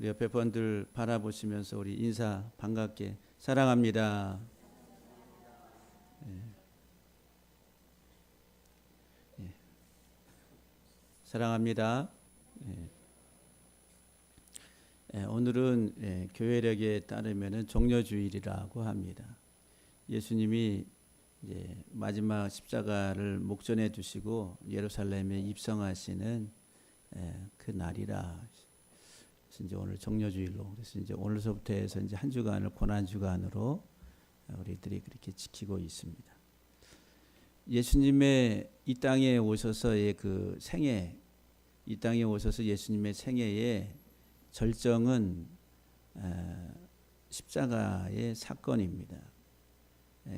우리 옆에 분들 바라보시면서 우리 인사 반갑게 사랑합니다. 예. 예. 사랑합니다. 예. 예. 오늘은 교회력에 따르면 종려주일이라고 합니다. 예수님이 이제 마지막 십자가를 목전에 두시고 예루살렘에 입성하시는 그 날이라. 그래서 이제 오늘 종려주일로, 그래서 이제 오늘서부터 해서 이제 한 주간을 고난 주간으로 우리들이 그렇게 지키고 있습니다. 예수님의 이 땅에 오셔서의 그 생애, 이 땅에 오셔서 예수님의 생애의 절정은 십자가의 사건입니다.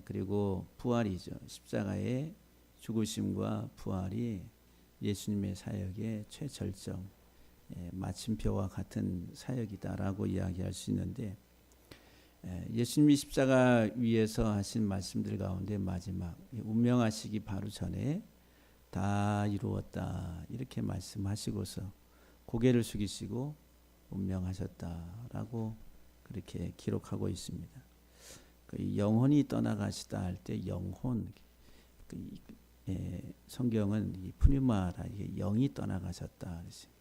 그리고 부활이죠. 십자가의 죽으심과 부활이 예수님의 사역의 최절정, 마침표와 같은 사역이다라고 이야기할 수 있는데, 예수님이 십자가 위에서 하신 말씀들 가운데 마지막 운명하시기 바로 전에 다 이루었다 이렇게 말씀하시고서 고개를 숙이시고 운명하셨다라고 그렇게 기록하고 있습니다. 그 영혼이 떠나가시다 할 때 영혼, 성경은 이 푸뉴마라, 영이 떠나가셨다 그랬어요.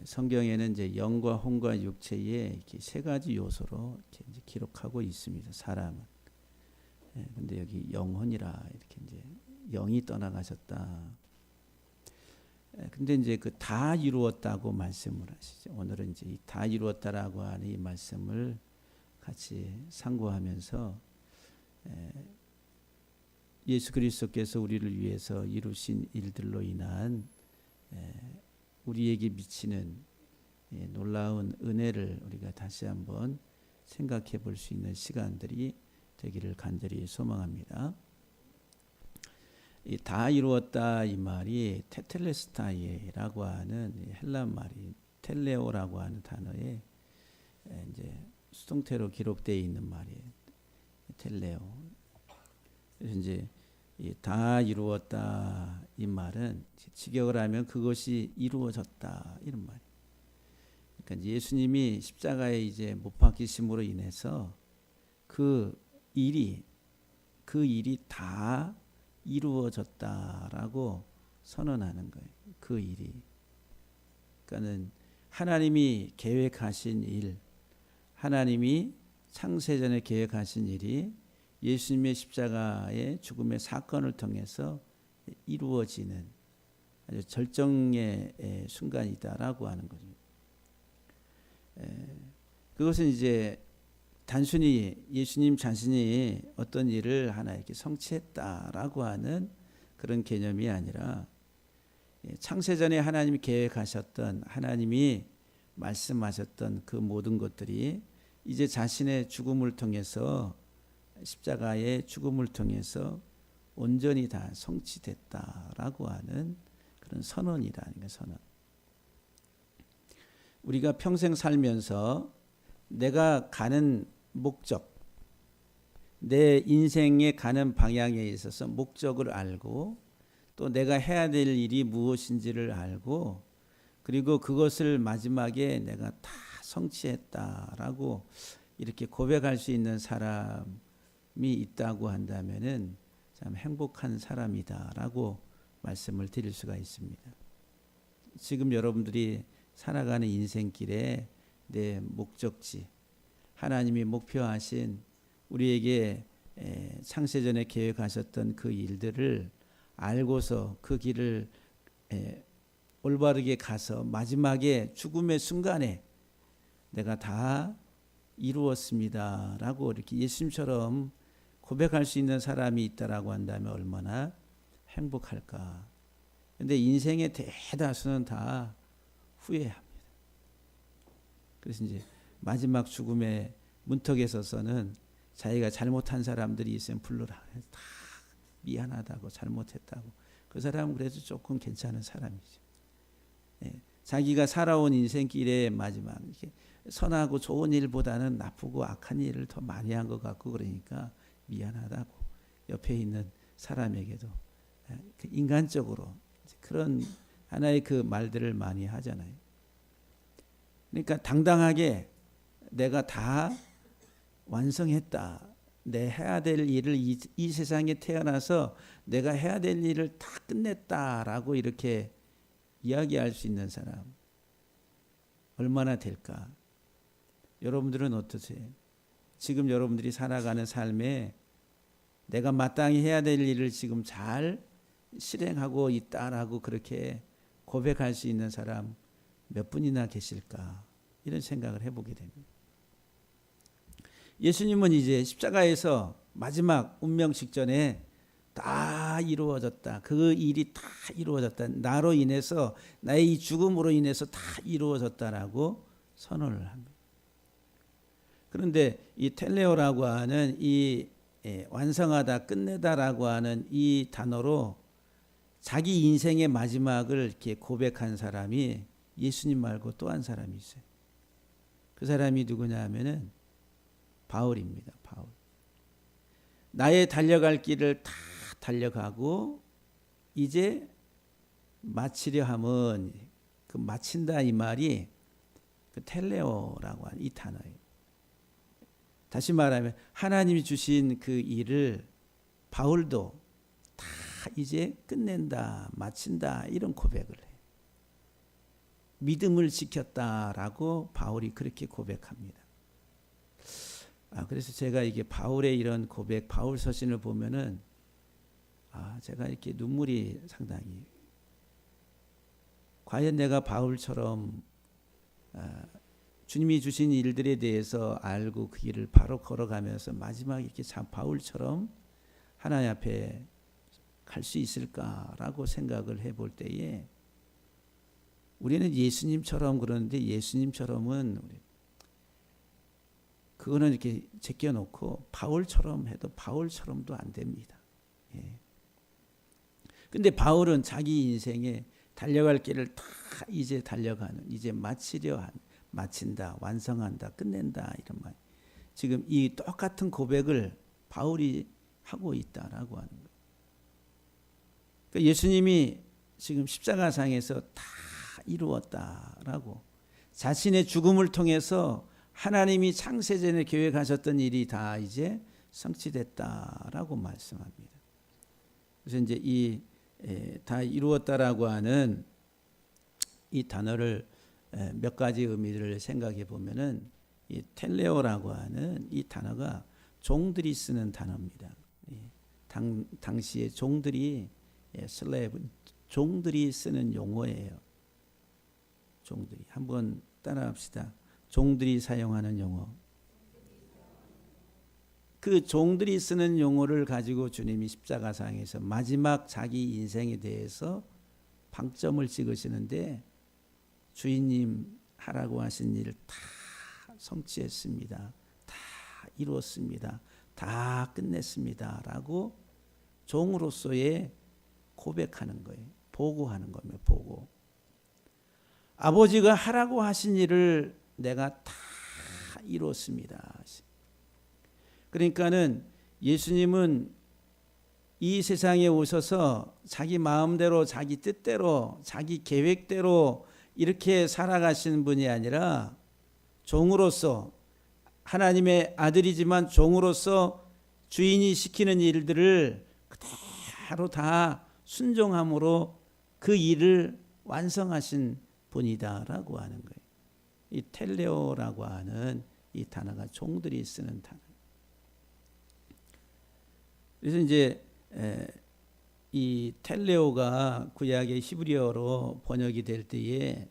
성경에는 이제 영과 혼과 육체의 이렇게 세 가지 요소로 이렇게 이제 기록하고 있습니다. 사람은. 근데 여기 영혼이라 이렇게 이제 영이 떠나가셨다. 근데 이제 그 다 이루었다고 말씀을 하시죠. 오늘은 이제 이 다 이루었다라고 하는 이 말씀을 같이 상고하면서 예수 그리스도께서 우리를 위해서 이루신 일들로 인한 우리에게 미치는 놀라운 은혜를 우리가 다시 한번 생각해 볼 수 있는 시간들이 되기를 간절히 소망합니다. 이 다 이루었다 이 말이 테텔레스타이라고 하는 헬라 말이 텔레오라고 하는 단어에 이제 수동태로 기록되어 있는 말이에요. 텔레오. 그래서 이제 다 이루었다 이 말은 직역을 하면 그것이 이루어졌다 이런 말이에요. 그러니까 예수님이 십자가에 이제 못 박히심으로 인해서 그 일이 다 이루어졌다라고 선언하는 거예요. 그 일이. 그러니까는 하나님이 계획하신 일, 하나님이 창세전에 계획하신 일이 예수님의 십자가의 죽음의 사건을 통해서 이루어지는 아주 절정의 순간이다라고 하는 거죠. 그것은 이제 단순히 예수님 자신이 어떤 일을 하나 이렇게 성취했다라고 하는 그런 개념이 아니라 창세전에 하나님이 계획하셨던, 하나님이 말씀하셨던 그 모든 것들이 이제 자신의 죽음을 통해서, 십자가의 죽음을 통해서 온전히 다 성취됐다라고 하는 그런 선언이라는 게 선언. 우리가 평생 살면서 내가 가는 목적, 내 인생에 가는 방향에 있어서 목적을 알고 또 내가 해야 될 일이 무엇인지를 알고 그리고 그것을 마지막에 내가 다 성취했다라고 이렇게 고백할 수 있는 사람이 있다고 한다면은 참 행복한 사람이다라고 말씀을 드릴 수가 있습니다. 지금 여러분들이 살아가는 인생길에 내 목적지, 하나님이 목표하신 우리에게 창세전에 계획하셨던 그 일들을 알고서 그 길을 올바르게 가서 마지막에 죽음의 순간에 내가 다 이루었습니다라고 이렇게 예수님처럼 고백할 수 있는 사람이 있다라고 한다면 얼마나 행복할까. 그런데 인생의 대다수는 다 후회합니다. 그래서 이제 마지막 죽음의 문턱에 서서는 자기가 잘못한 사람들이 있으면 불러라. 다 미안하다고, 잘못했다고. 그 사람은 그래도 조금 괜찮은 사람이죠. 자기가 살아온 인생길의 마지막 이렇게 선하고 좋은 일보다는 나쁘고 악한 일을 더 많이 한 것 같고 그러니까 미안하다고 옆에 있는 사람에게도 인간적으로 그런 하나의 그 말들을 많이 하잖아요. 그러니까 당당하게 내가 다 완성했다. 내 해야 될 일을 이 세상에 태어나서 내가 해야 될 일을 다 끝냈다라고 이렇게 이야기할 수 있는 사람 얼마나 될까? 여러분들은 어떠세요? 지금 여러분들이 살아가는 삶에 내가 마땅히 해야 될 일을 지금 잘 실행하고 있다라고 그렇게 고백할 수 있는 사람 몇 분이나 계실까? 이런 생각을 해보게 됩니다. 예수님은 이제 십자가에서 마지막 운명 직전에 다 이루어졌다. 그 일이 다 이루어졌다. 나로 인해서 나의 이 죽음으로 인해서 다 이루어졌다라고 선언을 합니다. 그런데 이 텔레오라고 하는 이 완성하다, 끝내다라고 하는 이 단어로 자기 인생의 마지막을 이렇게 고백한 사람이 예수님 말고 또 한 사람이 있어요. 그 사람이 누구냐 하면은 바울입니다. 바울. 나의 달려갈 길을 다 달려가고 이제 마치려 함은 그 마친다 이 말이 그 텔레오라고 하는 이 단어예요. 다시 말하면 하나님이 주신 그 일을 바울도 다 이제 끝낸다, 마친다 이런 고백을 해요. 믿음을 지켰다라고 바울이 그렇게 고백합니다. 그래서 제가 이게 바울의 이런 고백, 바울 서신을 보면은 제가 이렇게 눈물이 상당히 과연 내가 바울처럼 주님이 주신 일들에 대해서 알고 그 길을 바로 걸어가면서 마지막에 이렇게 참 바울처럼 하나님 앞에 갈 수 있을까라고 생각을 해볼 때에 우리는 예수님처럼 그러는데 예수님처럼은 그거는 이렇게 제껴놓고 바울처럼 해도 바울처럼도 안 됩니다. 근데 바울은 자기 인생에 달려갈 길을 다 이제 달려가는, 이제 마치려 하는, 마친다, 완성한다, 끝낸다 이런 말. 지금 이 똑같은 고백을 바울이 하고 있다라고 하는 거예요. 그러니까 예수님이 지금 십자가상에서 다 이루었다라고 자신의 죽음을 통해서 하나님이 창세전에 계획하셨던 일이 다 이제 성취됐다라고 말씀합니다. 그래서 이제 이 다 이루었다라고 하는 이 단어를 몇 가지 의미를 생각해 보면은 이 텔레오라고 하는 이 단어가 종들이 쓰는 단어입니다. 당시에 종들이 슬레브 종들이 쓰는 용어예요. 종들이 한번 따라합시다. 종들이 사용하는 용어. 그 종들이 쓰는 용어를 가지고 주님이 십자가상에서 마지막 자기 인생에 대해서 방점을 찍으시는데 주인님 하라고 하신 일을 다 성취했습니다. 다 이루었습니다. 다 끝냈습니다. 라고 종으로서의 고백하는 거예요. 보고하는 겁니다. 보고. 아버지가 하라고 하신 일을 내가 다 이뤘습니다. 그러니까는 예수님은 이 세상에 오셔서 자기 마음대로, 자기 뜻대로, 자기 계획대로 이렇게 살아가시는 분이 아니라 종으로서 하나님의 아들이지만 종으로서 주인이 시키는 일들을 그대로 다 순종함으로 그 일을 완성하신 분이다라고 하는 거예요. 이 텔레오라고 하는 이 단어가 종들이 쓰는 단어. 그래서 이제 이 텔레오가 구약의 히브리어로 번역이 될 때에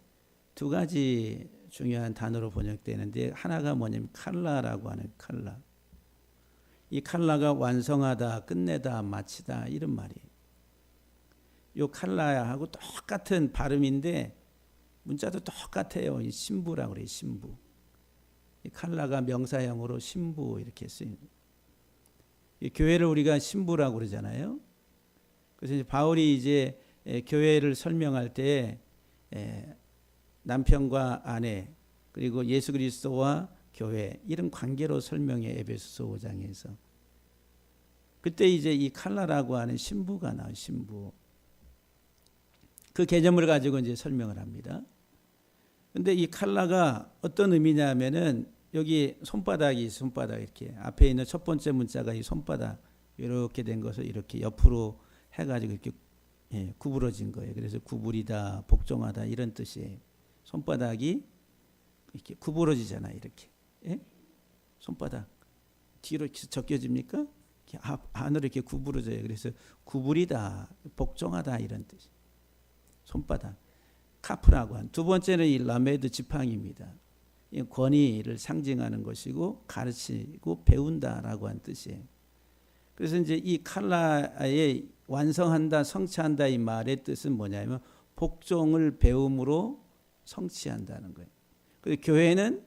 두 가지 중요한 단어로 번역되는데 하나가 뭐냐면 칼라라고 하는 칼라. 이 칼라가 완성하다, 끝내다, 마치다 이런 말이에요. 이 칼라하고 똑같은 발음인데 문자도 똑같아요. 이 신부라고 그래요. 신부. 이 칼라가 명사형으로 신부 이렇게 쓰입니다. 이 교회를 우리가 신부라고 그러잖아요. 그래서 이제 바울이 이제 교회를 설명할 때 남편과 아내 그리고 예수 그리스도와 교회 이런 관계로 설명해 에베소서 5장에서. 그때 이제 이 칼라라고 하는 신부가 나와요. 신부. 그 개념을 가지고 이제 설명을 합니다. 근데 이 칼라가 어떤 의미냐면은 여기 손바닥이 이렇게 앞에 있는 첫 번째 문자가 이 손바닥 이렇게 된 것을 이렇게 옆으로 해가지고 이렇게 구부러진 거예요. 그래서 구부리다, 복종하다 이런 뜻이에요. 손바닥이 이렇게 구부러지잖아, 이렇게. 예? 손바닥 뒤로 이렇게 적혀집니까? 이렇게 안으로 이렇게 구부러져요. 그래서 구부리다, 복종하다 이런 뜻이. 손바닥. 카프라고 한. 두 번째는 이 라메드 지팡이입니다. 이 권위를 상징하는 것이고 가르치고 배운다라고 한 뜻이에요. 그래서 이제 이 칼라의 완성한다, 성취한다 이 말의 뜻은 뭐냐면 복종을 배움으로 성취한다는 거예요. 그리고 교회는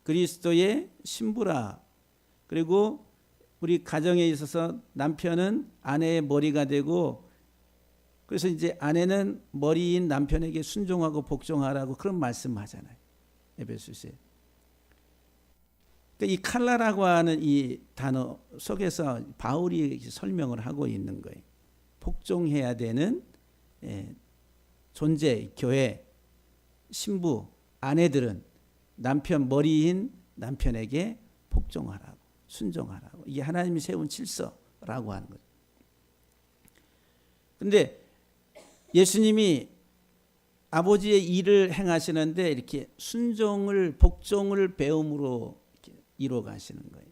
그리스도의 신부라. 그리고 우리 가정에 있어서 남편은 아내의 머리가 되고, 그래서 이제 아내는 머리인 남편에게 순종하고 복종하라고 그런 말씀하잖아요. 에베소서에. 그러니까 이 칼라라고 하는 이 단어 속에서 바울이 설명을 하고 있는 거예요. 복종해야 되는 존재, 교회, 신부, 아내들은 남편, 머리인 남편에게 복종하라고, 순종하라고. 이게 하나님이 세운 질서라고 하는 거죠. 그런데 예수님이 아버지의 일을 행하시는데 이렇게 순종을, 복종을 배움으로 이렇게 이루어 가시는 거예요.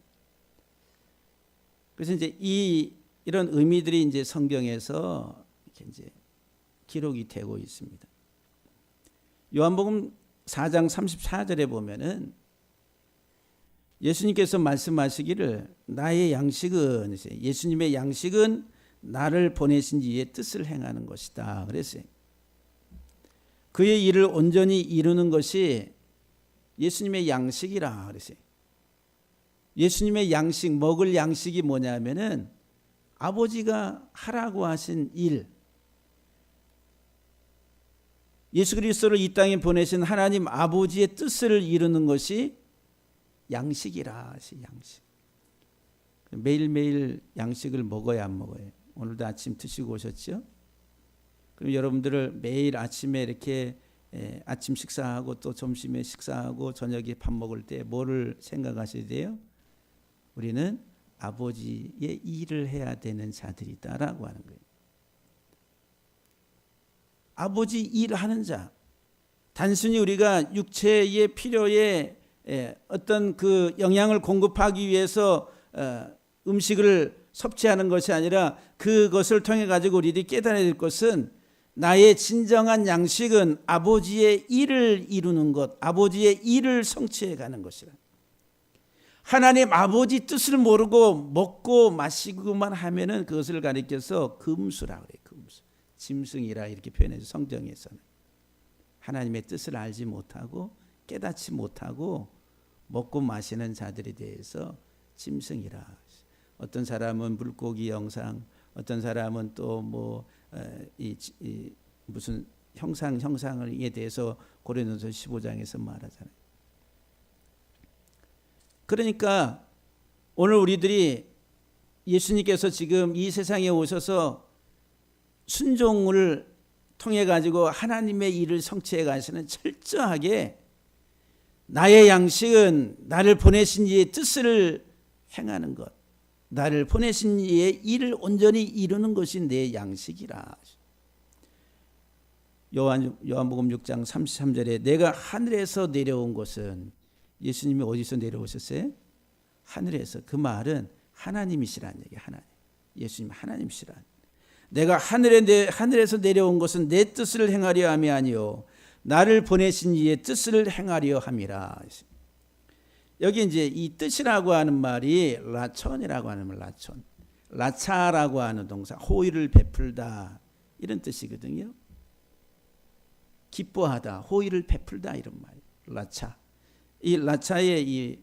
그래서 이제 이런 의미들이 이제 성경에서 이렇게 이제 기록이 되고 있습니다. 요한복음 4장 34절에 보면은 예수님께서 말씀하시기를 나의 양식은, 예수님의 양식은 나를 보내신 이의 뜻을 행하는 것이다 그랬어요. 그의 일을 온전히 이루는 것이 예수님의 양식이라 그랬어요. 예수님의 양식, 먹을 양식이 뭐냐면은 아버지가 하라고 하신 일, 예수 그리스도를 이 땅에 보내신 하나님 아버지의 뜻을 이루는 것이 양식이라 하시. 양식. 매일매일 양식을 먹어야 안 먹어요? 오늘도 아침 드시고 오셨죠? 그럼 여러분들을 매일 아침에 이렇게 아침 식사하고 또 점심에 식사하고 저녁에 밥 먹을 때 뭐를 생각하셔야 돼요? 우리는 아버지의 일을 해야 되는 자들이다라고 하는 거예요. 아버지 일하는 자. 단순히 우리가 육체의 필요에 어떤 그 영양을 공급하기 위해서 음식을 섭취하는 것이 아니라 그것을 통해 가지고 우리들이 깨달아야 될 것은 나의 진정한 양식은 아버지의 일을 이루는 것, 아버지의 일을 성취해 가는 것이라. 하나님 아버지 뜻을 모르고 먹고 마시고만 하면은 그것을 가리켜서 금수라 그래요. 금수. 짐승이라 이렇게 표현해서 성경에서는 하나님의 뜻을 알지 못하고 깨닫지 못하고 먹고 마시는 자들에 대해서 짐승이라. 어떤 사람은 물고기 형상, 어떤 사람은 또 뭐 무슨 형상에 대해서 고린도서 15장에서 말하잖아요. 그러니까 오늘 우리들이 예수님께서 지금 이 세상에 오셔서 순종을 통해 가지고 하나님의 일을 성취해 가시는, 철저하게 나의 양식은 나를 보내신 이의 뜻을 행하는 것, 나를 보내신 이의 일을 온전히 이루는 것이 내 양식이라. 요한복음 6장 33절에 내가 하늘에서 내려온 것은, 예수님이 어디서 내려오셨어요? 하늘에서. 그 말은 하나님이시라는 얘기예요. 하나님. 예수님 하나님이시라는. 내가 하늘에서 내려온 것은 내 뜻을 행하려 함이 아니요 나를 보내신 이의 뜻을 행하려 함이라. 여기 이제 이 뜻이라고 하는 말이 라촌이라고 하는 말, 라촌. 라차라고 하는 동사, 호의를 베풀다 이런 뜻이거든요. 기뻐하다, 호의를 베풀다 이런 말이에요. 라차. 이 라차의 이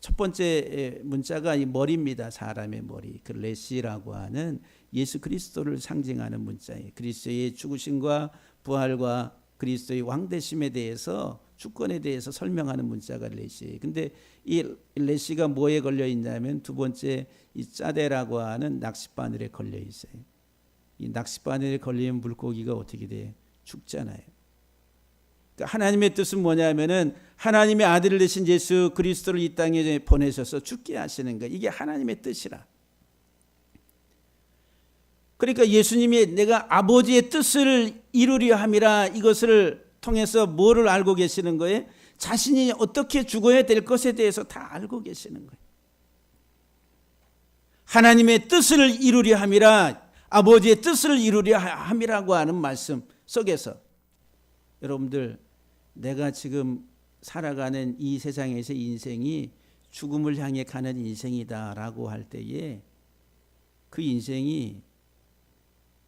첫 번째 문자가 이 머리입니다. 사람의 머리. 그 레시라고 하는 예수 그리스도를 상징하는 문자예요. 그리스도의 죽으심과 부활과 그리스도의 왕되심에 대해서, 주권에 대해서 설명하는 문자가 레시예요. 근데 이 레시가 뭐에 걸려 있냐면 두 번째 이 짜데라고 하는 낚싯바늘에 걸려 있어요. 이 낚싯바늘에 걸리면 물고기가 어떻게 돼요? 죽잖아요. 하나님의 뜻은 뭐냐면은 하나님의 아들 되신 예수 그리스도를 이 땅에 보내셔서 죽게 하시는 거, 이게 하나님의 뜻이라. 그러니까 예수님이 내가 아버지의 뜻을 이루려 함이라, 이것을 통해서 뭐를 알고 계시는 거예요? 자신이 어떻게 죽어야 될 것에 대해서 다 알고 계시는 거예요. 하나님의 뜻을 이루려 함이라, 아버지의 뜻을 이루려 함이라고 하는 말씀 속에서 여러분들, 내가 지금 살아가는 이 세상에서 인생이 죽음을 향해 가는 인생이다라고 할 때에 그 인생이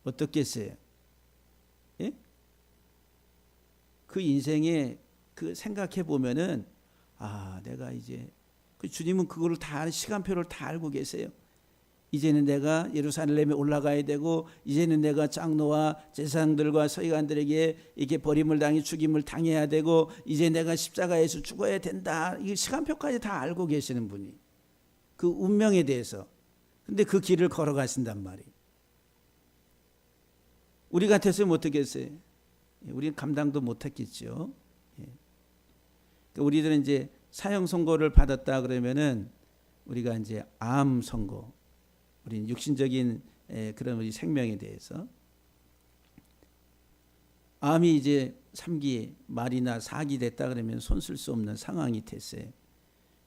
어떻겠어요? 예? 그 인생에 그 생각해 보면은, 내가 이제 그 주님은 그거를 다, 시간표를 다 알고 계세요. 이제는 내가 예루살렘에 올라가야 되고, 이제는 내가 장로와 제사장들과 서기관들에게 이렇게 버림을 당해 죽임을 당해야 되고, 이제 내가 십자가에서 죽어야 된다. 이 시간표까지 다 알고 계시는 분이, 그 운명에 대해서. 근데 그 길을 걸어가신단 말이에요. 우리 같았으면 어떻게 했어요? 우리는 감당도 못했겠죠. 우리들은 이제 사형 선고를 받았다 그러면은 우리가 이제 암 선고, 우리 육신적인 그런 우리 생명에 대해서, 암이 이제 3기 말이나 4기 됐다 그러면 손 쓸 수 없는 상황이 됐어요.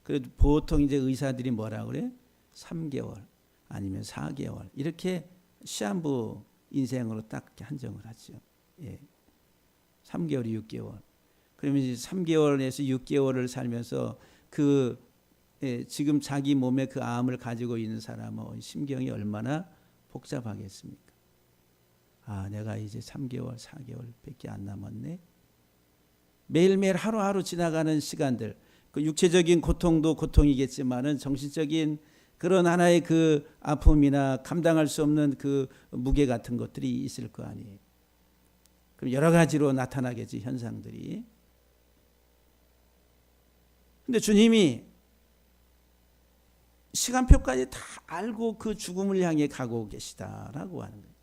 그래도 보통 이제 의사들이 뭐라 그래? 3개월 아니면 4개월 이렇게 시한부 인생으로 딱 한정을 하죠. 3개월, 6개월. 그러면 이제 3개월에서 6개월을 살면서 지금 자기 몸에 그 암을 가지고 있는 사람은 심경이 얼마나 복잡하겠습니까? 내가 이제 3개월, 4개월밖에 안 남았네. 매일매일 하루하루 지나가는 시간들, 그 육체적인 고통도 고통이겠지만은 정신적인 그런 하나의 그 아픔이나 감당할 수 없는 그 무게 같은 것들이 있을 거 아니에요. 그럼 여러 가지로 나타나겠지, 현상들이. 근데 주님이 시간표까지 다 알고 그 죽음을 향해 가고 계시다라고 하는 거예요.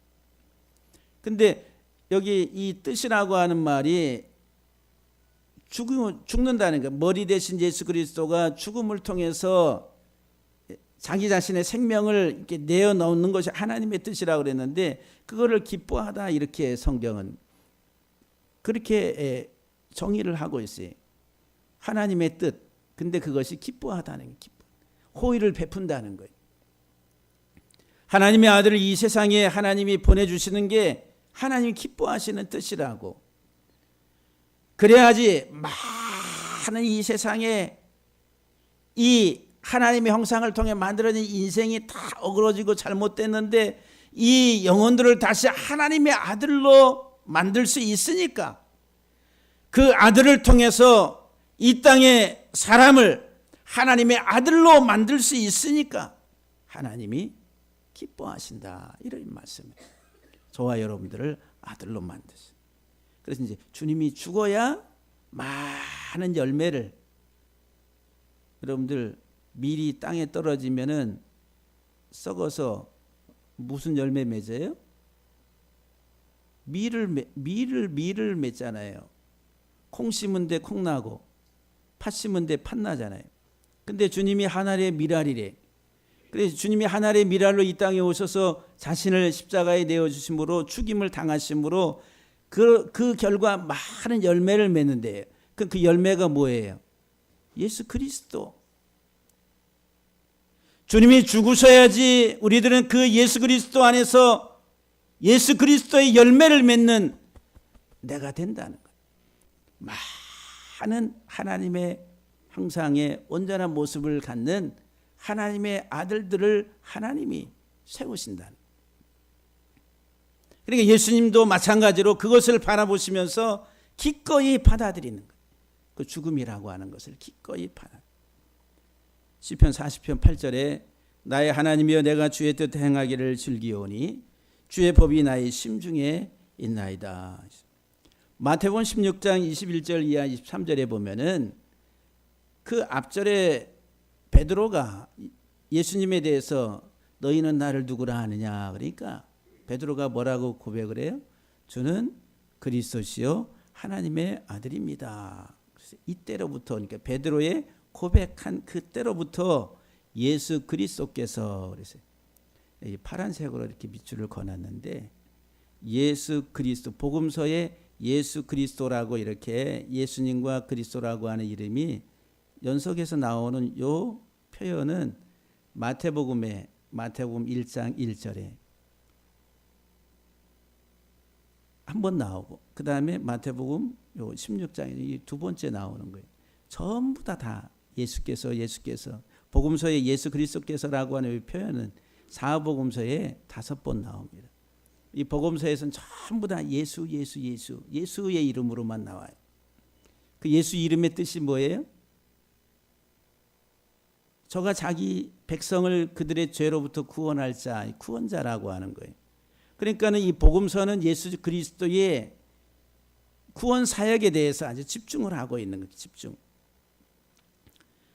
근데 여기 이 뜻이라고 하는 말이 죽는다는 거예요. 머리 대신 예수 그리스도가 죽음을 통해서 자기 자신의 생명을 이렇게 내어 놓는 것이 하나님의 뜻이라고 그랬는데, 그거를 기뻐하다 이렇게 성경은 그렇게 정의를 하고 있어요. 하나님의 뜻. 근데 그것이 기뻐하다는, 호의를 베푼다는 거예요. 하나님의 아들을 이 세상에 하나님이 보내주시는 게 하나님이 기뻐하시는 뜻이라고. 그래야지 많은 이 세상에 이 하나님의 형상을 통해 만들어진 인생이 다 어그러지고 잘못됐는데, 이 영혼들을 다시 하나님의 아들로 만들 수 있으니까, 그 아들을 통해서 이 땅에 사람을 하나님의 아들로 만들 수 있으니까 하나님이 기뻐하신다, 이런 말씀이에요. 저와 여러분들을 아들로 만드세요. 그래서 이제 주님이 죽어야 많은 열매를, 여러분들 밀이 땅에 떨어지면은 썩어서 무슨 열매 맺어요? 밀을 맺잖아요. 콩 심은 데 콩 나고 팥 심은 데 팥 나잖아요. 근데 주님이 하나의 밀알이래. 그래서 주님이 하나의 밀알로 이 땅에 오셔서 자신을 십자가에 내어주심으로 죽임을 당하심으로 그 결과 많은 열매를 맺는데요. 그 열매가 뭐예요? 예수 그리스도. 주님이 죽으셔야지 우리들은 그 예수 그리스도 안에서 예수 그리스도의 열매를 맺는 내가 된다는 거예요. 많은 하나님의 형상의 온전한 모습을 갖는 하나님의 아들들을 하나님이 세우신다는 거예요. 그러니까 예수님도 마찬가지로 그것을 바라보시면서 기꺼이 받아들이는 거예요. 그 죽음이라고 하는 것을 기꺼이 받아. 시편 40편 8절에 나의 하나님이여 내가 주의 뜻 행하기를 즐기오니 주의 법이 나의 심중에 있나이다. 마태복음 16장 21절 이하 23절에 보면은 그 앞절에 베드로가 예수님에 대해서 너희는 나를 누구라 하느냐, 그러니까 베드로가 뭐라고 고백을 해요? 주는 그리스도시요 하나님의 아들입니다. 그래서 이때로부터, 그러니까 베드로의 고백한 그때로부터 예수 그리스도께서, 그래서 이 파란색으로 이렇게 밑줄을 그어놨는데, 예수 그리스도, 복음서에 예수 그리스도라고 이렇게 예수님과 그리스도라고 하는 이름이 연속해서 나오는 요 표현은 마태복음 1장 1절에 한 번 나오고, 그 다음에 마태복음 요 16장에 이 두 번째 나오는 거예요. 전부 다 예수께서 복음서에 예수 그리스도께서라고 하는 이 표현은 사복음서에 5번 나옵니다. 이 복음서에서는 전부 다 예수의 이름으로만 나와요. 그 예수 이름의 뜻이 뭐예요? 저가 자기 백성을 그들의 죄로부터 구원할 자, 구원자라고 하는 거예요. 그러니까는 이 복음서는 예수 그리스도의 구원 사역에 대해서 아주 집중을 하고 있는 거예요. 집중.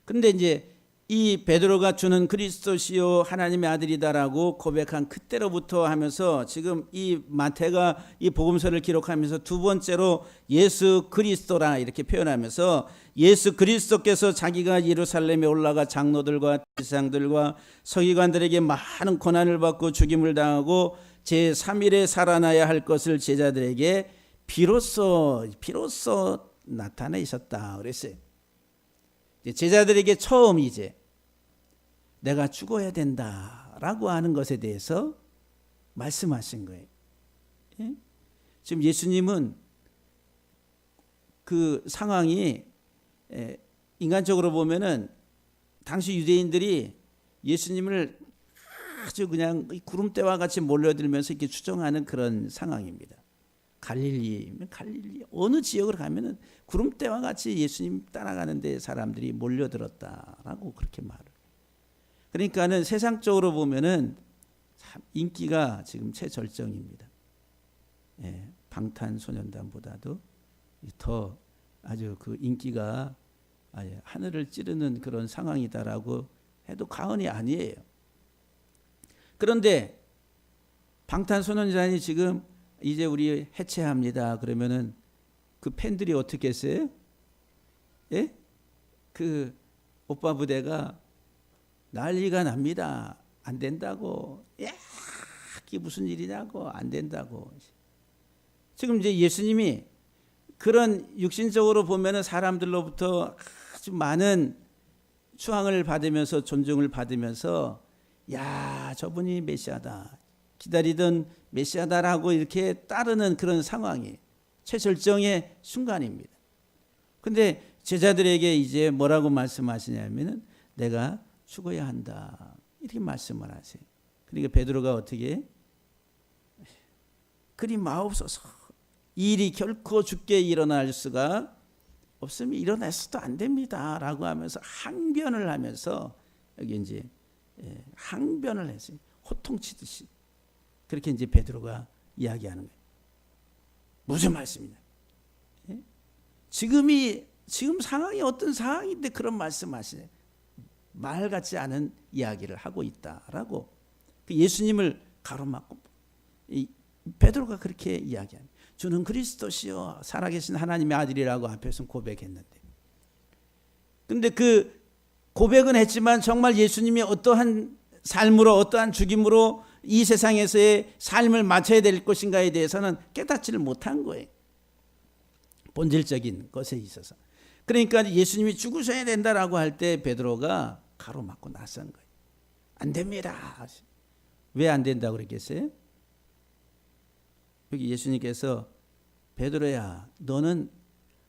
그런데 이제 이 베드로가 주는 그리스도시요 하나님의 아들이다라고 고백한 그때로부터 하면서 지금 이 마태가 이 복음서를 기록하면서 두 번째로 예수 그리스도라 이렇게 표현하면서 예수 그리스도께서 자기가 예루살렘에 올라가 장로들과 대제사장들과 서기관들에게 많은 고난을 받고 죽임을 당하고 제3일에 살아나야 할 것을 제자들에게 비로소 나타내셨다 그랬어요. 제자들에게 처음 이제 내가 죽어야 된다라고 하는 것에 대해서 말씀하신 거예요. 예? 지금 예수님은 그 상황이 인간적으로 보면은 당시 유대인들이 예수님을 아주 그냥 구름대와 같이 몰려들면서 이렇게 추정하는 그런 상황입니다. 갈릴리 어느 지역으로 가면은 구름대와 같이 예수님 따라가는데 사람들이 몰려들었다라고 그렇게 말을. 그러니까는 세상적으로 보면은 참 인기가 지금 최절정입니다. 예, 방탄소년단보다도 더 아주 그 인기가 아예 하늘을 찌르는 그런 상황이다라고 해도 과언이 아니에요. 그런데 방탄소년단이 지금 이제 우리 해체합니다. 그러면은 그 팬들이 어떻게 했어요? 예? 그 오빠 부대가 난리가 납니다. 안 된다고. 야, 그게 무슨 일이냐고. 안 된다고. 지금 이제 예수님이 그런 육신적으로 보면은 사람들로부터 아주 많은 추앙을 받으면서 존중을 받으면서 야, 저분이 메시아다. 기다리던 메시아다라고 이렇게 따르는 그런 상황이 최절정의 순간입니다. 근데 제자들에게 이제 뭐라고 말씀하시냐면은 내가 죽어야 한다. 이렇게 말씀을 하세요. 그러니까 베드로가 어떻게 그리 마옵소서. 이 일이 결코 죽게 일어날 수가 없으면 일어나서도 안 됩니다. 라고 하면서 항변을 하면서 여기 이제 항변을 했어요. 호통치듯이. 그렇게 이제 베드로가 이야기하는 거예요. 무슨 말씀이냐? 예? 지금 상황이 어떤 상황인데 그런 말씀하시네. 말 같지 않은 이야기를 하고 있다라고 그 예수님을 가로막고 베드로가 그렇게 이야기합니다. 주는 그리스도시요 살아계신 하나님의 아들이라고 앞에서 고백했는데, 근데 그 고백은 했지만 정말 예수님이 어떠한 삶으로 어떠한 죽임으로 이 세상에서의 삶을 마쳐야 될 것인가에 대해서는 깨닫지를 못한 거예요. 본질적인 것에 있어서. 그러니까 예수님이 죽으셔야 된다라고 할 때 베드로가 가로막고 나선 거예요. 안 됩니다. 왜 안 된다고 그랬겠어요? 여기 예수님께서 베드로야, 너는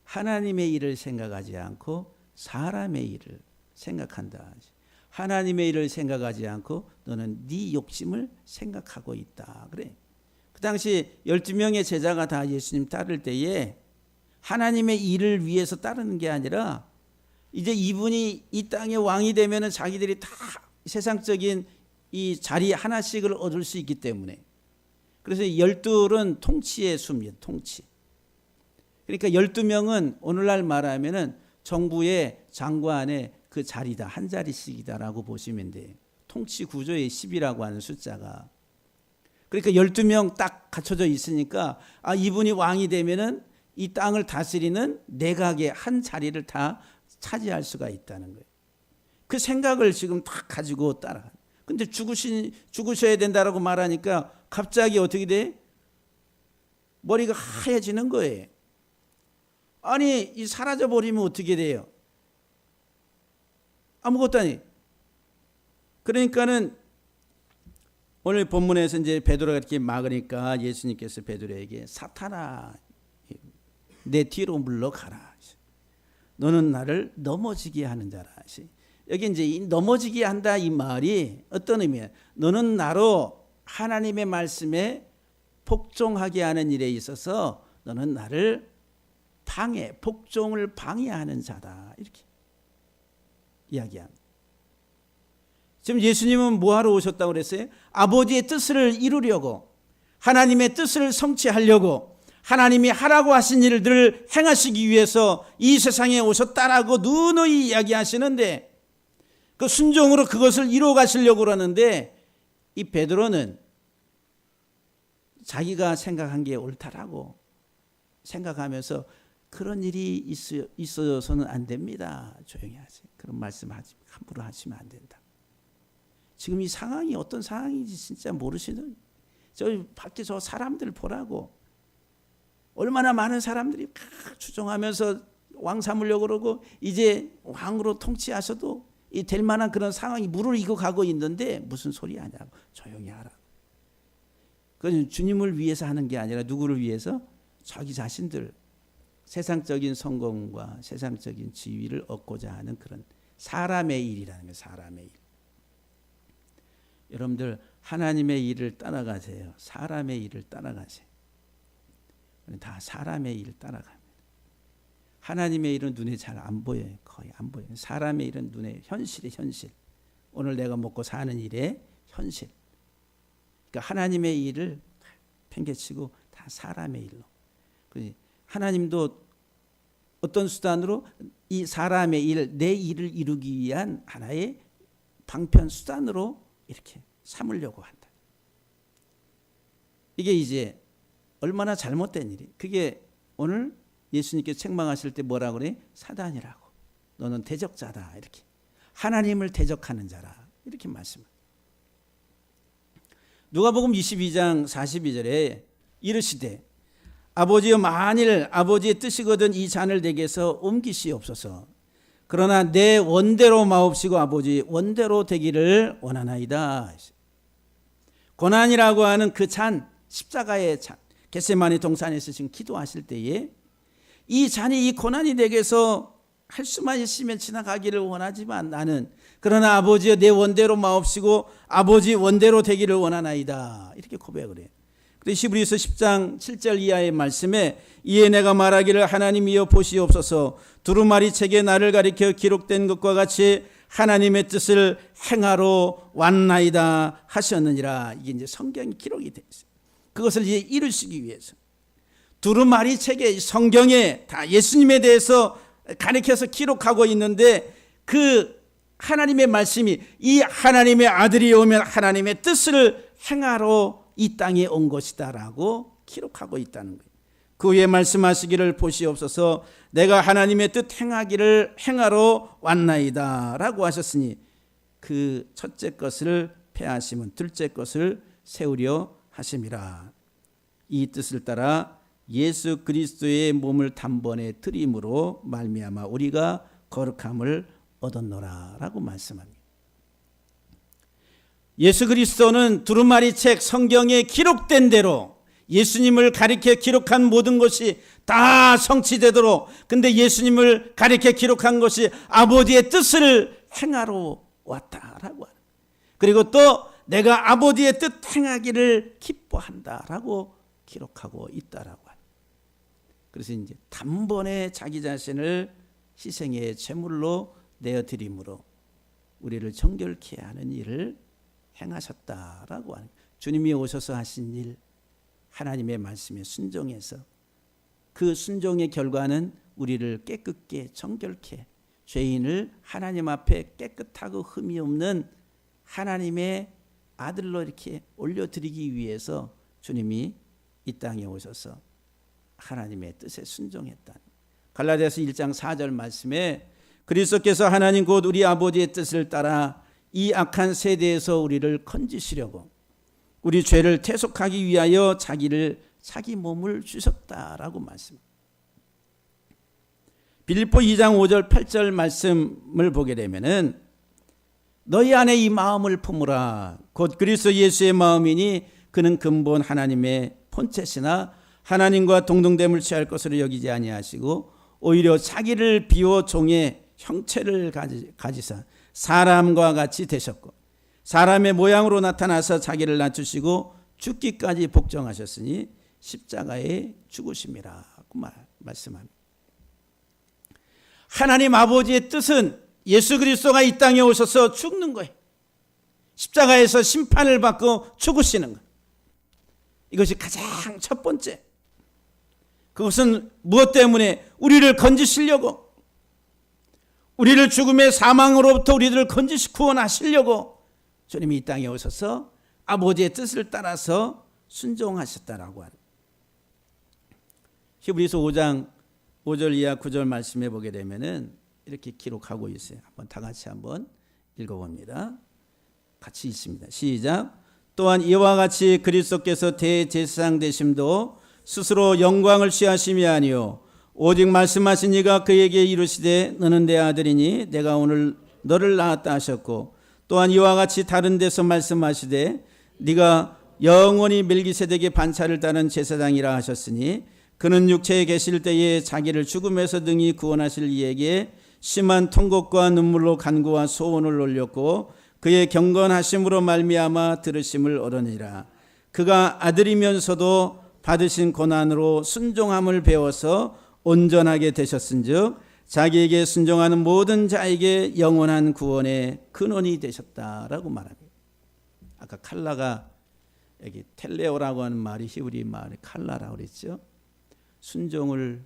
하나님의 일을 생각하지 않고 사람의 일을 생각한다. 하나님의 일을 생각하지 않고 너는 네 욕심을 생각하고 있다. 그래. 그 당시 12명의 제자가 다 예수님 따를 때에 하나님의 일을 위해서 따르는 게 아니라 이제 이분이 이 땅의 왕이 되면은 자기들이 다 세상적인 이 자리 하나씩을 얻을 수 있기 때문에, 그래서 12은 통치의 수입니다. 통치. 그러니까 12명은 오늘날 말하면은 정부의 장관의 그 자리다. 한 자리씩이다라고 보시면 돼요. 통치 구조의 10이라고 하는 숫자가. 그러니까 12명 딱 갖춰져 있으니까 이분이 왕이 되면은 이 땅을 다스리는 내각의 한 자리를 다 차지할 수가 있다는 거예요. 그 생각을 지금 다 가지고 따라가. 근데 죽으셔야 된다라고 말하니까 갑자기 어떻게 돼? 머리가 하얘지는 거예요. 아니, 이 사라져 버리면 어떻게 돼요? 아무것도 아니. 그러니까는 오늘 본문에서 이제 베드로가 이렇게 막으니까 예수님께서 베드로에게 사탄아, 내 뒤로 물러가라. 너는 나를 넘어지게 하는 자라. 여기 이제 이 넘어지게 한다 이 말이 어떤 의미야? 너는 나로 하나님의 말씀에 복종하게 하는 일에 있어서 너는 나를 복종을 방해하는 자다. 이렇게 이야기합니다. 지금 예수님은 뭐하러 오셨다고 그랬어요? 아버지의 뜻을 이루려고, 하나님의 뜻을 성취하려고, 하나님이 하라고 하신 일들을 행하시기 위해서 이 세상에 오셨다라고 누누이 이야기하시는데, 그 순종으로 그것을 이루어 가시려고 그러는데, 이 베드로는 자기가 생각한 게 옳다라고 생각하면서 그런 일이 있어서는 안 됩니다. 조용히 하세요. 그런 말씀 함부로 하시면 안 된다. 지금 이 상황이 어떤 상황인지 진짜 모르시는, 저 밖에 저 사람들 보라고. 얼마나 많은 사람들이 추종하면서 왕 삼으려고 그러고 이제 왕으로 통치하셔도 이 될 만한 그런 상황이 물을 이고 가고 있는데 무슨 소리 하냐고. 조용히 하라. 그건 주님을 위해서 하는 게 아니라 누구를 위해서? 자기 자신들, 세상적인 성공과 세상적인 지위를 얻고자 하는 그런 사람의 일이라는 거예요. 사람의 일. 여러분들 하나님의 일을 따라가세요. 사람의 일을 따라가세요. 다 사람의 일을 따라갑니다. 하나님의 일은 눈에 잘 안 보여요. 거의 안 보여요. 사람의 일은 눈에 현실이 현실. 오늘 내가 먹고 사는 일의 현실. 그러니까 하나님의 일을 팽개치고 다 사람의 일로. 하나님도 어떤 수단으로 이 사람의 일, 내 일을 이루기 위한 하나의 방편 수단으로 이렇게 삼으려고 한다. 이게 이제 얼마나 잘못된 일이. 그게 오늘 예수님께서 책망하실 때 뭐라고 그래? 사단이라고. 너는 대적자다. 이렇게. 하나님을 대적하는 자라. 이렇게 말씀합니다. 누가복음 22장 42절에 이르시되 아버지여 만일 아버지의 뜻이거든 이 잔을 내게서 옮기시옵소서. 그러나 내 원대로 마옵시고 아버지 원대로 되기를 원하나이다. 고난이라고 하는 그 잔, 십자가의 잔, 겟세마네 동산에서 지금 기도하실 때에 이 잔이 이 고난이 내게서 할 수만 있으면 지나가기를 원하지만 나는 그러나 아버지여 내 원대로 마옵시고 아버지 원대로 되기를 원하나이다. 이렇게 고백을 해요. 히브리서 10장 7절 이하의 말씀에 이에 내가 말하기를 하나님이여 보시옵소서 두루마리 책에 나를 가리켜 기록된 것과 같이 하나님의 뜻을 행하러 왔나이다 하셨느니라. 이게 이제 성경에 기록이 되어 있어요. 그것을 이제 이루시기 위해서 두루마리 책에 성경에 다 예수님에 대해서 가리켜서 기록하고 있는데 그 하나님의 말씀이 이 하나님의 아들이 오면 하나님의 뜻을 행하러 이 땅에 온 것이다라고 기록하고 있다는 거예요. 그 후에 말씀하시기를 보시옵소서 내가 하나님의 뜻 행하러 왔나이다 라고 하셨으니 그 첫째 것을 폐하시면 둘째 것을 세우려 하심이라. 이 뜻을 따라 예수 그리스도의 몸을 단번에 드림으로 말미암아 우리가 거룩함을 얻었노라 라고 말씀합니다. 예수 그리스도는 두루마리 책 성경에 기록된 대로 예수님을 가리켜 기록한 모든 것이 다 성취되도록, 근데 예수님을 가리켜 기록한 것이 아버지의 뜻을 행하러 왔다라고 하는, 그리고 또 내가 아버지의 뜻 행하기를 기뻐한다라고 기록하고 있다라고 하는. 그래서 이제 단번에 자기 자신을 희생의 제물로 내어드림으로 우리를 정결케 하는 일을 행하셨다라고 하는. 주님이 오셔서 하신 일, 하나님의 말씀에 순종해서 그 순종의 결과는 우리를 깨끗게 정결케, 죄인을 하나님 앞에 깨끗하고 흠이 없는 하나님의 아들로 이렇게 올려드리기 위해서 주님이 이 땅에 오셔서 하나님의 뜻에 순종했다. 갈라디아서 1장 4절 말씀에 그리스도께서 하나님 곧 우리 아버지의 뜻을 따라 이 악한 세대에서 우리를 건지시려고 우리 죄를 대속하기 위하여 자기 몸을 주셨다라고 말씀합니다. 빌립보 2장 5절 8절 말씀을 보게 되면은 너희 안에 이 마음을 품으라 곧 그리스도 예수의 마음이니 그는 근본 하나님의 본체시나 하나님과 동등됨을 취할 것으로 여기지 아니하시고 오히려 자기를 비워 종의 형체를 가지사 사람과 같이 되셨고 사람의 모양으로 나타나서 자기를 낮추시고 죽기까지 복종하셨으니 십자가에 죽으심이라고 말씀합니다. 하나님 아버지의 뜻은 예수 그리스도가 이 땅에 오셔서 죽는 거예요. 십자가에서 심판을 받고 죽으시는 거예요. 이것이 가장 첫 번째. 그것은 무엇 때문에? 우리를 건지시려고, 우리를 죽음의 사망으로부터 우리들을 구원하시려고 주님이 이 땅에 오셔서 아버지의 뜻을 따라서 순종하셨다라고 하는. 히브리서 5장 5절 이하 9절 말씀해 보게 되면은 이렇게 기록하고 있어요. 한번 다 같이 한번 읽어봅니다. 같이 읽습니다. 시작. 또한 이와 같이 그리스도께서 대제사장 되심도 스스로 영광을 취하심이 아니요 오직 말씀하신 이가 그에게 이르시되 너는 내 아들이니 내가 오늘 너를 낳았다 하셨고 또한 이와 같이 다른 데서 말씀하시되 네가 영원히 멜기세덱의 반차를 따른 제사장이라 하셨으니 그는 육체에 계실 때에 자기를 죽음에서 능히 구원하실 이에게 심한 통곡과 눈물로 간구와 소원을 올렸고 그의 경건하심으로 말미암아 들으심을 얻으니라. 그가 아들이면서도 받으신 고난으로 순종함을 배워서 온전하게 되셨은즉 자기에게 순종하는 모든 자에게 영원한 구원의 근원이 되셨다라고 말합니다. 아까 칼라가 여기 텔레오라고 하는 말이 히브리 말이 칼라라고 그랬죠. 순종을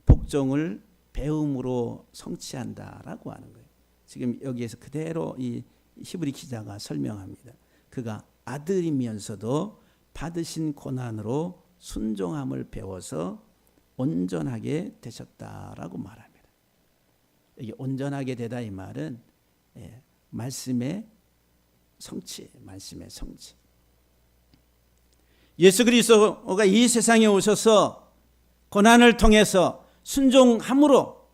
복종을 배움으로 성취한다라고 하는 거예요. 지금 여기에서 그대로 이 히브리 기자가 설명합니다. 그가 아들이면서도 받으신 고난으로 순종함을 배워서 온전하게 되셨다라고 말합니다. 이게 온전하게 되다 이 말은 말씀의 성취, 말씀의 성취. 예수 그리스도가 이 세상에 오셔서 고난을 통해서 순종함으로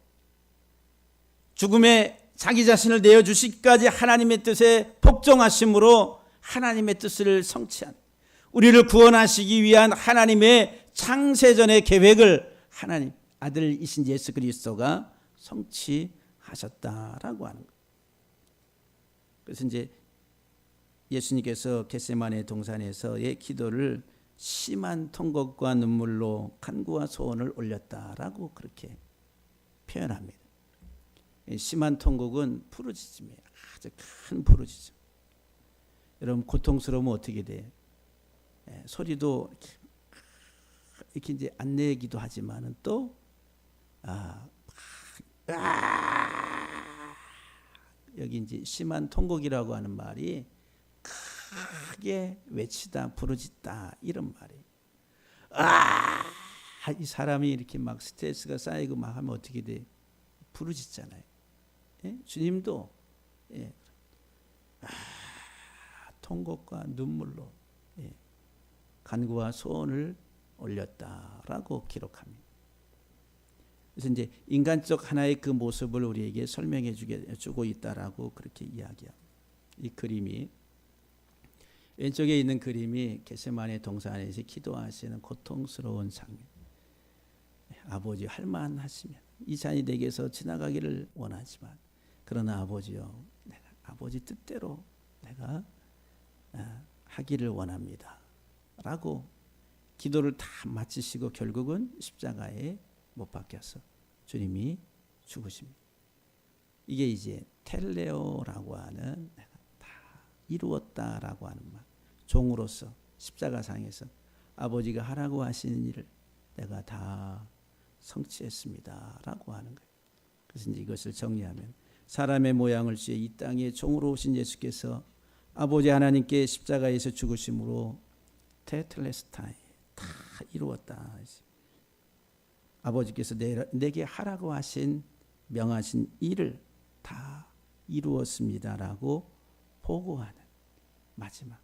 죽음에 자기 자신을 내어주시기까지 하나님의 뜻에 복종하심으로 하나님의 뜻을 성취한, 우리를 구원하시기 위한 하나님의 창세전의 계획을 하나님 아들이신 예수 그리스도가 성취하셨다라고 하는 거예요. 그래서 이제 예수님께서 겟세마네 동산에서의 기도를 심한 통곡과 눈물로 간구와 소원을 올렸다라고 그렇게 표현합니다. 심한 통곡은 부르짖음이에요. 아주 큰 부르짖음. 여러분 고통스러우면 어떻게 돼요? 소리도 이렇게 이제 안 내기도 하지만은 또 여기 이제 심한 통곡이라고 하는 말이 크게 외치다, 부르짖다 이런 말이에요. 이 사람이 이렇게 막 스트레스가 쌓이고 막 하면 어떻게 돼? 부르짖잖아요. 주님도 통곡과 눈물로 간구와 소원을 올렸다라고 기록합니다. 그래서 이제 인간적 하나의 그 모습을 우리에게 설명해 주고 있다라고 그렇게 이야기합니다. 이 그림이 왼쪽에 있는 그림이 겟세마네 동산에서 기도하시는 고통스러운 장면. 아버지 할만하시면 이 잔이 내게서 지나가기를 원하지만 그러나 아버지요, 내가 아버지 뜻대로 내가 하기를 원합니다. 라고 기도를 다 마치시고 결국은 십자가에 못 박혀서 주님이 죽으십니다. 이게 이제 텔레오라고 하는 내가 다 이루었다라고 하는 말. 종으로서 십자가상에서 아버지가 하라고 하시는 일을 내가 다 성취했습니다. 라고 하는 거예요. 그래서 이제 이것을 정리하면 사람의 모양을 취해 이 땅에 종으로 오신 예수께서 아버지 하나님께 십자가에서 죽으심으로 테텔레스타이 다 이루었다. 아버지께서 내게 하라고 하신 명하신 일을 다 이루었습니다라고 보고하는 마지막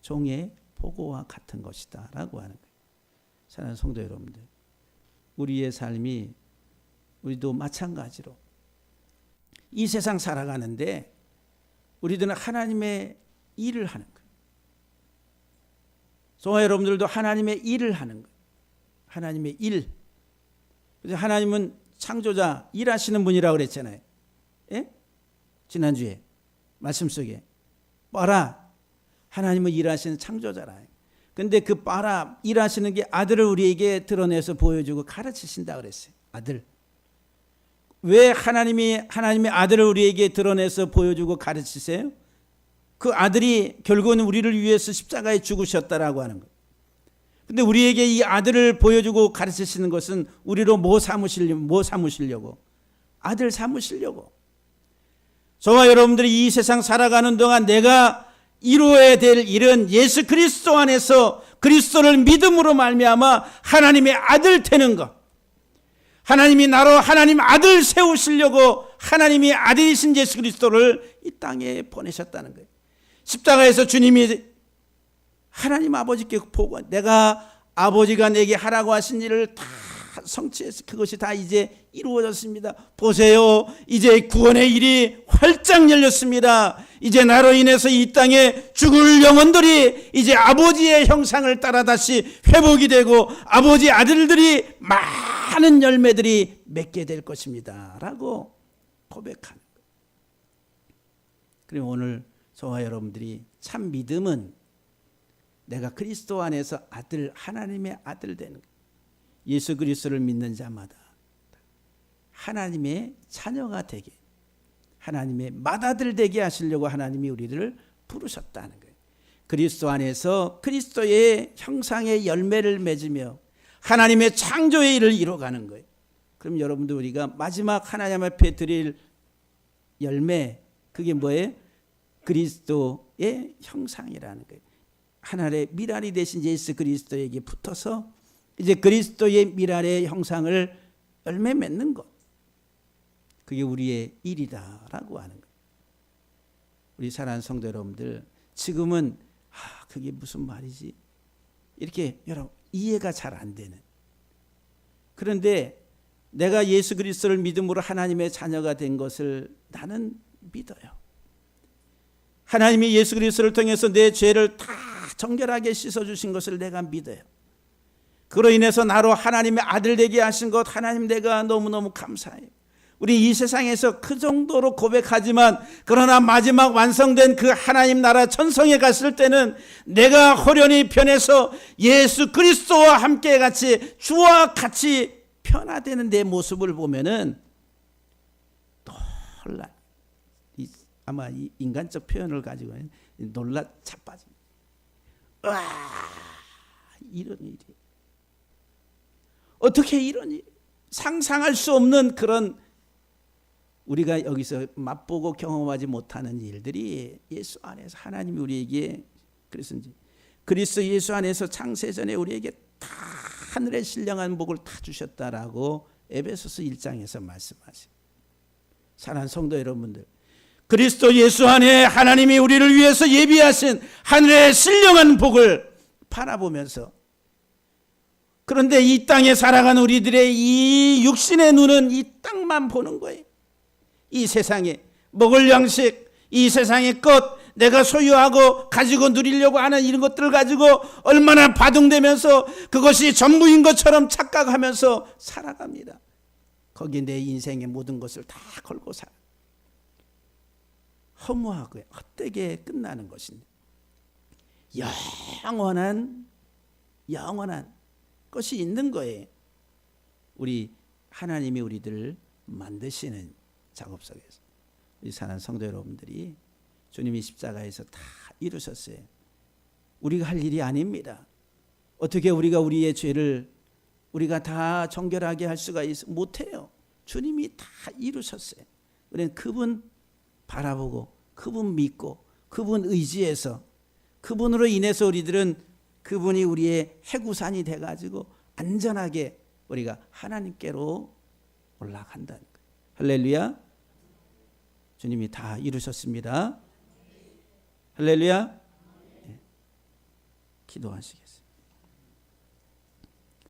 종의 보고와 같은 것이다라고 하는 거예요. 사랑하는 성도 여러분들, 우리의 삶이 우리도 마찬가지로 이 세상 살아가는데 우리들은 하나님의 일을 하는 거예요. 성도 여러분들도 하나님의 일을 하는 거예요. 하나님의 일. 그래서 하나님은 창조자, 일하시는 분이라고 그랬잖아요. 예? 지난주에 말씀 속에 봐라, 하나님은 일하시는 창조자라. 근데 그 봐라, 일하시는 게 아들을 우리에게 드러내서 보여주고 가르치신다 그랬어요. 아들. 왜 하나님의 아들을 우리에게 드러내서 보여주고 가르치세요? 그 아들이 결국은 우리를 위해서 십자가에 죽으셨다라고 하는 거예요. 근데 우리에게 이 아들을 보여주고 가르치시는 것은 우리로 뭐 삼으시려고? 아들 삼으시려고. 저와 여러분들이 이 세상 살아가는 동안 내가 이루어야 될 일은 예수 그리스도 안에서 그리스도를 믿음으로 말미암아 하나님의 아들 되는 것. 하나님이 나로 하나님 아들 세우시려고 하나님의 아들이신 예수 그리스도를 이 땅에 보내셨다는 거예요. 십자가에서 주님이 하나님 아버지께 보고 내가 아버지가 내게 하라고 하신 일을 다 성취해서 그것이 다 이제 이루어졌습니다. 보세요. 이제 구원의 일이 활짝 열렸습니다. 이제 나로 인해서 이 땅에 죽을 영혼들이 이제 아버지의 형상을 따라 다시 회복이 되고 아버지 아들들이 많은 열매들이 맺게 될 것입니다. 라고 고백하는 거예요. 그럼 오늘 저와 여러분들이 참 믿음은 내가 그리스도 안에서 아들, 하나님의 아들 되는 거예요. 예수 그리스도를 믿는 자마다 하나님의 자녀가 되게, 하나님의 맏아들 되게 하시려고 하나님이 우리를 부르셨다는 거예요. 그리스도 안에서 그리스도의 형상의 열매를 맺으며 하나님의 창조의 일을 이뤄가는 거예요. 그럼 여러분들 우리가 마지막 하나님 앞에 드릴 열매, 그게 뭐예요? 그리스도의 형상이라는 거예요. 하나님의 미랄이 되신 예수 그리스도에게 붙어서 이제 그리스도의 미랄의 형상을 열매 맺는 것. 그게 우리의 일이다라고 하는 거예요. 우리 사랑하는 성도 여러분들, 지금은 그게 무슨 말이지? 이렇게 여러분 이해가 잘 안 되는. 그런데 내가 예수 그리스도를 믿음으로 하나님의 자녀가 된 것을 나는 믿어요. 하나님이 예수 그리스도를 통해서 내 죄를 다 정결하게 씻어주신 것을 내가 믿어요. 그로 인해서 나로 하나님의 아들 되게 하신 것, 하나님 내가 너무너무 감사해요. 우리 이 세상에서 그 정도로 고백하지만 그러나 마지막 완성된 그 하나님 나라 천성에 갔을 때는 내가 호련히 변해서 예수 그리스도와 함께 같이 주와 같이 변화되는 내 모습을 보면은 놀라. 아마 이 인간적 표현을 가지고 놀라 자빠집니다. 와, 이런 일이 어떻게 이런 일, 상상할 수 없는 그런 우리가 여기서 맛보고 경험하지 못하는 일들이 예수 안에서 하나님이 우리에게 그랬는지 그리스도 예수 안에서 창세전에 우리에게 다 하늘의 신령한 복을 다 주셨다라고 에베소서 1장에서 말씀하세요. 사랑하는 성도 여러분들, 그리스도 예수 안에 하나님이 우리를 위해서 예비하신 하늘의 신령한 복을 바라보면서, 그런데 이 땅에 살아가는 우리들의 이 육신의 눈은 이 땅만 보는 거예요. 이 세상에 먹을 양식, 이 세상의 것, 내가 소유하고 가지고 누리려고 하는 이런 것들을 가지고 얼마나 바둥대면서 그것이 전부인 것처럼 착각하면서 살아갑니다. 거기에 내 인생의 모든 것을 다 걸고 살아. 허무하고 헛되게 끝나는 것인데 영원한 것이 있는 거예요. 우리 하나님이 우리들을 만드시는 작업 속에서 우리 사랑하는 성도 여러분들이 주님이 십자가에서 다 이루셨어요. 우리가 할 일이 아닙니다. 어떻게 우리가 우리의 죄를 우리가 다 정결하게 할 수가 못해요. 주님이 다 이루셨어요. 우리는 그분 바라보고 그분 믿고 그분 의지해서 그분으로 인해서 우리들은 그분이 우리의 해구산이 돼가지고 안전하게 우리가 하나님께로 올라간다는 거예요. 할렐루야. 주님이 다 이루셨습니다. 할렐루야. 네. 기도하시겠습니다.